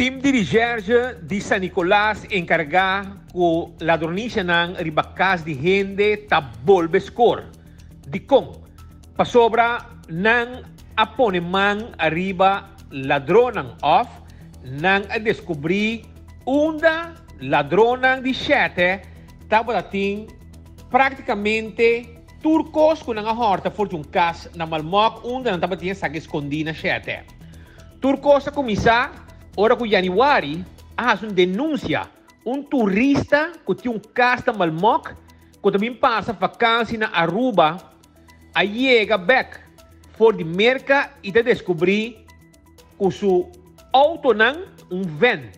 Team dirigente de San Nicolás encarga com ladronisha ng ribacas de gente ta bolbe score. Di kong pasobra ng aponeman arriba ladronang off nang a descobrir unda ladronang de sete tava dating praticamente turcos com a horta forte cas na malmok unda não tava tinha saque escondida sete. Turcos a começar ora com Januari uma denúncia turista que tinha cas na malmok que também passa vacância na Aruba a chega back for de merca e te descobrir que su auto não van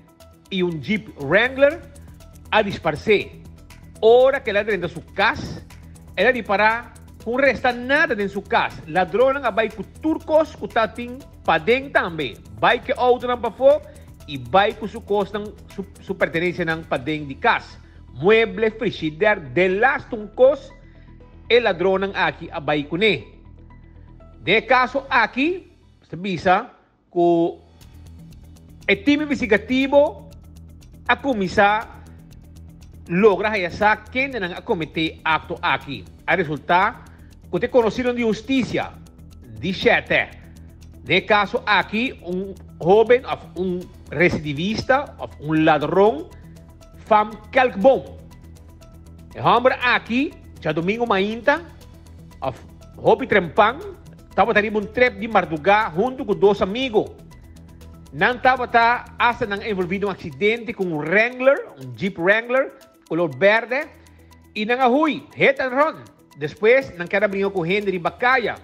e Jeep Wrangler a disparar. Ora que ela dentro da sua casa, ela disparar com resta nada dentro da sua casa. Ladrão não vai com turcos que tá tem para dentro também. Vai que auto não para fora e vai com sua costa, sua pertenência não para dentro de casa. Mueble, frigideira, de las tuncos, e ladrão não aqui a vai com ele. De caso aqui, se visa que o time investigativo a começar logra realizar quem não cometer acto aqui. A resultar que te conhecido de justiça de sete. De caso aqui jovem, recidivista, ladrão, fam calcbom. E homem aqui, já domingo mainta, hobby trempang, estava tendo trip de madrugada junto com dois amigos. Não estava hasta envolvido acidente com Wrangler, Jeep Wrangler, color verde, e não ahui, hit and run. Depois, não quero abrir com gente de Bacaya.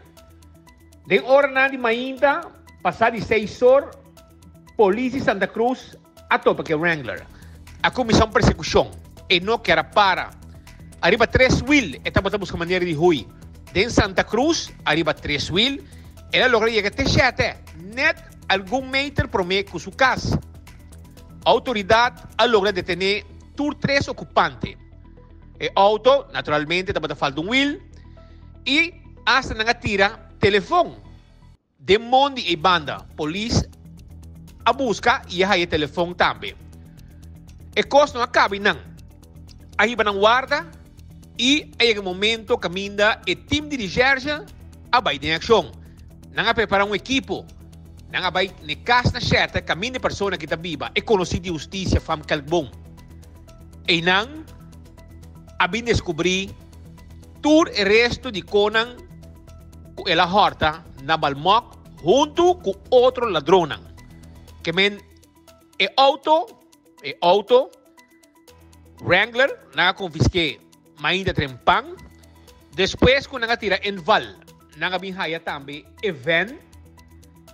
De hora de mainta, passar de 6 horas, polícia Santa Cruz atopa que Wrangler. A comissão persecução, e não quer para. Arriba 3 wheel, estava buscando maneira de hui. De Santa Cruz, arriba 3 wheel, ela logra chegar até 7, net algum meter promete com sua casa. A autoridade logra detener tur 3 ocupantes. O auto, naturalmente, estava falta wheel e hasta não tira telefone. De Mondi e banda, polícia a busca e a telefone também. E coisa não acaba não. Aí vai guarda e em momento caminha o time dirigente a vai em ação. Não prepara equipo. Não vai na casa na certa caminho de pessoa que está viva e conhecida de justiça fam calbom. E não a bem descobrir todo o resto de Conan que ela horta na Balmok junto com outro ladrão. Que men auto Wrangler na confisquei mainda trempang. Depois quando nga tira em val nga binhaya também event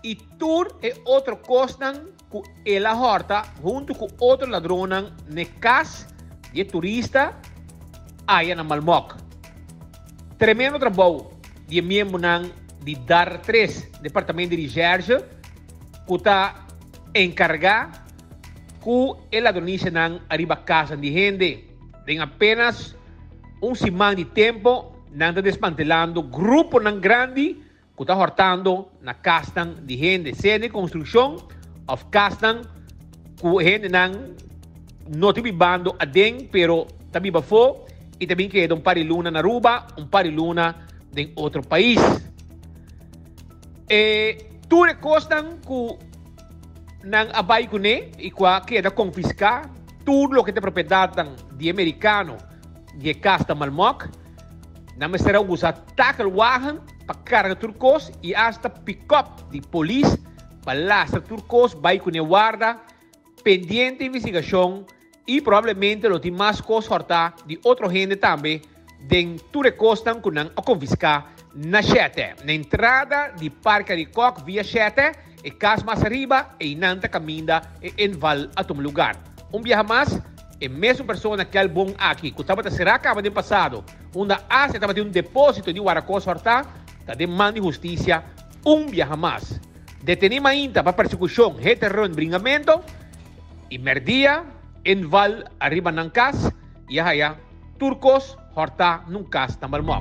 e tur e outro costan que ela horta junto com outro ladrão na casa de turista aí na Malmok. Tremendo trabalho de membro de DAR 3, Departamento de Recherche, que está encarregado com a ladronisha ng arriba casa de gente. Em apenas semana de tempo, nang desmantelando grupo ng grande que está hortando na casa de gente. Seja de construção, of casa que gente não te bibando adem, pero tabi ba fo, e também queda pariluna na Aruba, pariluna em outro país. Tudo costan que nang abay ko ne, e queda confiscar tudo que é propriedade de americano de Casta Malmok, na será usar tackle wagen para carga turcos e hasta pick-up de polícia para lastra turcos, vai com guarda, pendiente de investigação e provavelmente lo tem mais coisa horta de outra gente também, de tudo costan que não confiscar na Chete, na entrada de Parque de Coque via Chete, e casa mais arriba, e nanta caminha em val a tom lugar. Viaja mais, e mesmo pessoa naquele bom aqui, que estava será acaba de passado, onde a estava de depósito de Guaracos horta, está demanda de justiça, viaja mais. Detenimos ainda para persecução, reterrão, bringamento, e merdia, em val arriba ng casa, e aí turcos horta num casa tambal mo.